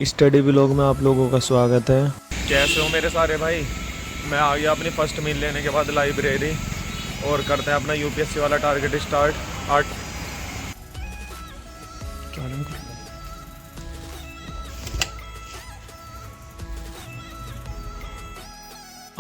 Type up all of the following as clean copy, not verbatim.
Study vlog में आप लोगों का स्वागत है। कैसे हो मेरे सारे भाई। मैं आ गया अपनी फर्स्ट मील लेने के बाद लाइब्रेरी और करते हैं अपना यूपीएससी वाला टारगेट स्टार्ट 8।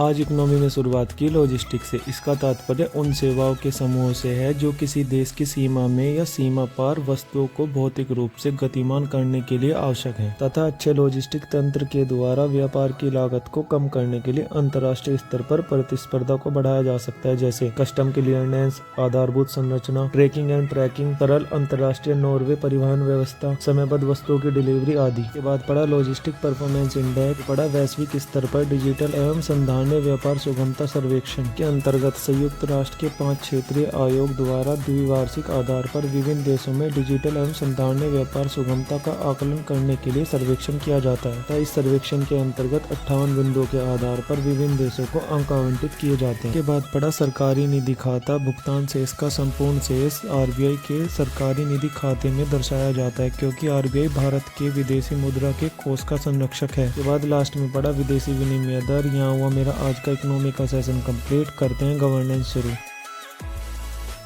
आज इकोनॉमी में शुरुआत की लॉजिस्टिक से। इसका तात्पर्य उन सेवाओं के समूह से है जो किसी देश की सीमा में या सीमा पार वस्तुओं को भौतिक रूप से गतिमान करने के लिए आवश्यक है तथा अच्छे लॉजिस्टिक तंत्र के द्वारा व्यापार की लागत को कम करने के लिए अंतर्राष्ट्रीय स्तर पर प्रतिस्पर्धा को बढ़ाया जा सकता है, जैसे कस्टम क्लियरेंस, आधारभूत संरचना, ट्रैकिंग एंड ट्रैकिंग, सरल अंतर्राष्ट्रीय नॉर्वे परिवहन व्यवस्था, समयबद्ध वस्तुओं की डिलीवरी आदि। के बाद पढ़ा लॉजिस्टिक परफॉर्मेंस इंडेक्स। पढ़ा वैश्विक स्तर पर डिजिटल एवं संधारणीय व्यापार सुगमता सर्वेक्षण के अंतर्गत संयुक्त राष्ट्र के 5 क्षेत्रीय आयोग द्वारा द्विवार्षिक आधार पर विभिन्न देशों में डिजिटल एवं संधारणीय व्यापार सुगमता का आकलन करने के लिए सर्वेक्षण किया जाता है तथा इस सर्वेक्षण के अंतर्गत 58 बिंदुओं के आधार पर विभिन्न देशों को अंक आवंटित किए जाते हैं। के बाद पढ़ा सरकारी निधि खाता। भुगतान शेष का संपूर्ण शेष आरबीआई के सरकारी निधि खाते में दर्शाया जाता है क्योंकि आरबीआई भारत के विदेशी मुद्रा के कोष का संरक्षक है। के बाद लास्ट में पढ़ा विदेशी विनिमय दर। यहाँ हुआ मेरा आज का इकोनॉमी का सेशन कंप्लीट। करते हैं गवर्नेंस शुरू।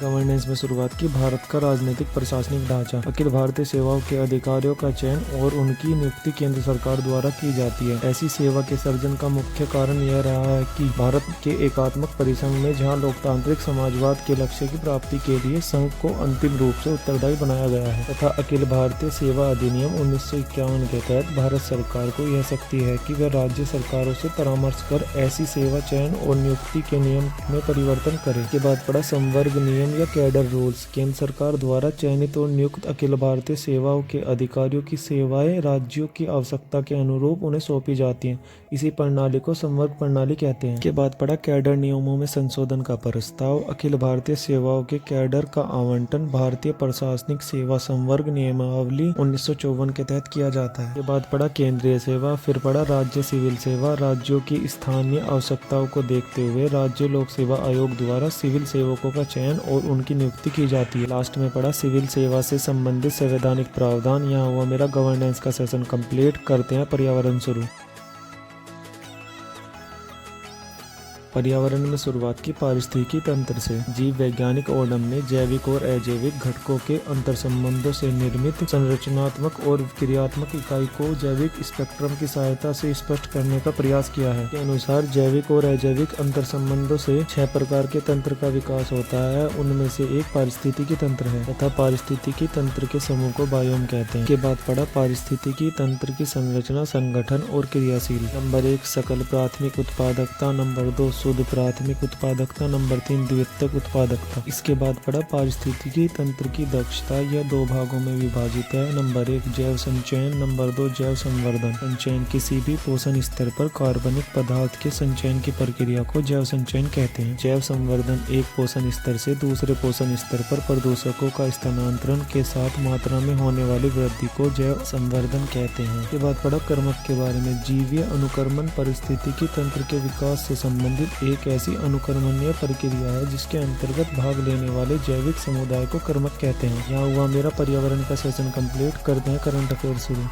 गवर्नेंस में शुरुआत की। भारत का राजनीतिक प्रशासनिक ढांचा। अखिल भारतीय सेवाओं के अधिकारियों का चयन और उनकी नियुक्ति केंद्र सरकार द्वारा की जाती है। ऐसी सेवा के सर्जन का मुख्य कारण यह रहा है कि भारत के एकात्मक परिसंघ में जहां लोकतांत्रिक समाजवाद के लक्ष्य की प्राप्ति के लिए संघ को अंतिम रूप से उत्तरदायी बनाया गया है तथा अखिल भारतीय सेवा अधिनियम 1951 के तहत भारत सरकार को यह शक्ति है कि वह राज्य सरकारों से परामर्श कर ऐसी सेवा चयन और नियुक्ति के नियम में परिवर्तन करे। के बाद पढ़ा संवर्ग नियम या कैडर रूल्स। केंद्र सरकार द्वारा चयनित और नियुक्त अखिल भारतीय सेवाओं के अधिकारियों की सेवाएं राज्यों की आवश्यकता के अनुरूप उन्हें सौंपी जाती हैं। इसी प्रणाली को संवर्ग प्रणाली कहते हैं। के बाद पढ़ा कैडर नियमों में संशोधन का प्रस्ताव। अखिल भारतीय सेवाओं के कैडर का आवंटन भारतीय प्रशासनिक सेवा संवर्ग नियमावली 1954 के तहत किया जाता है। के बाद पढ़ा केंद्रीय सेवा। फिर पढ़ा राज्य सिविल सेवा। राज्यों की स्थानीय आवश्यकताओं को देखते हुए राज्य लोक सेवा आयोग द्वारा सिविल सेवकों का चयन और उनकी नियुक्ति की जाती है। लास्ट में पढ़ा सिविल सेवा से संबंधित संवैधानिक प्रावधान। यहाँ हुआ मेरा गवर्नेंस का सेशन कंप्लीट। करते हैं पर्यावरण शुरू। पर्यावरण में शुरुआत की पारिस्थितिकी तंत्र से। जीव वैज्ञानिक ओडम ने जैविक और अजैविक घटकों के अंतर संबंधों से निर्मित संरचनात्मक और क्रियात्मक इकाई को जैविक स्पेक्ट्रम की सहायता से स्पष्ट करने का प्रयास किया है। के अनुसार जैविक और अजैविक अंतर संबंधों से 6 प्रकार के तंत्र का विकास होता है। उनमें से एक पारिस्थितिकी तंत्र है तथा पारिस्थितिकी तंत्र के समूह को बायोम कहते हैं। के बाद पढ़ा पारिस्थितिकी तंत्र की संरचना, संगठन और क्रियाशील। नंबर 1 सकल प्राथमिक उत्पादकता। नंबर 2 शुद्ध प्राथमिक उत्पादकता। नंबर 3 द्वितीयक उत्पादकता। इसके बाद पढ़ा पारिस्थितिकी तंत्र की दक्षता। यह 2 भागों में विभाजित है। नंबर 1 जैव संचयन। नंबर 2 जैव संवर्धन। संचयन किसी भी पोषण स्तर पर कार्बनिक पदार्थ के संचयन की प्रक्रिया को जैव संचयन कहते हैं। जैव संवर्धन एक पोषण स्तर से दूसरे पोषण स्तर पर प्रदूषकों का स्थानांतरण के साथ मात्रा में होने वाली वृद्धि को जैव संवर्धन कहते हैं। के बाद पढ़ा कर्मक के बारे में। जीवीय अनुकर्मण पारिस्थितिकी तंत्र के विकास से संबंधित एक ऐसी अनुकर्मणीय प्रक्रिया है जिसके अंतर्गत भाग लेने वाले जैविक समुदाय को कर्मक कहते हैं। यहाँ हुआ मेरा पर्यावरण का सेशन कंप्लीट। करते हैं करंट अफेयर शुरू।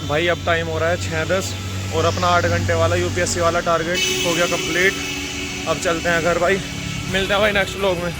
भाई अब टाइम हो रहा है 6:10 और अपना 8 घंटे वाला यूपीएससी वाला टारगेट हो गया कंप्लीट। अब चलते हैं घर भाई। मिलते हैं भाई नेक्स्ट व्लॉग में।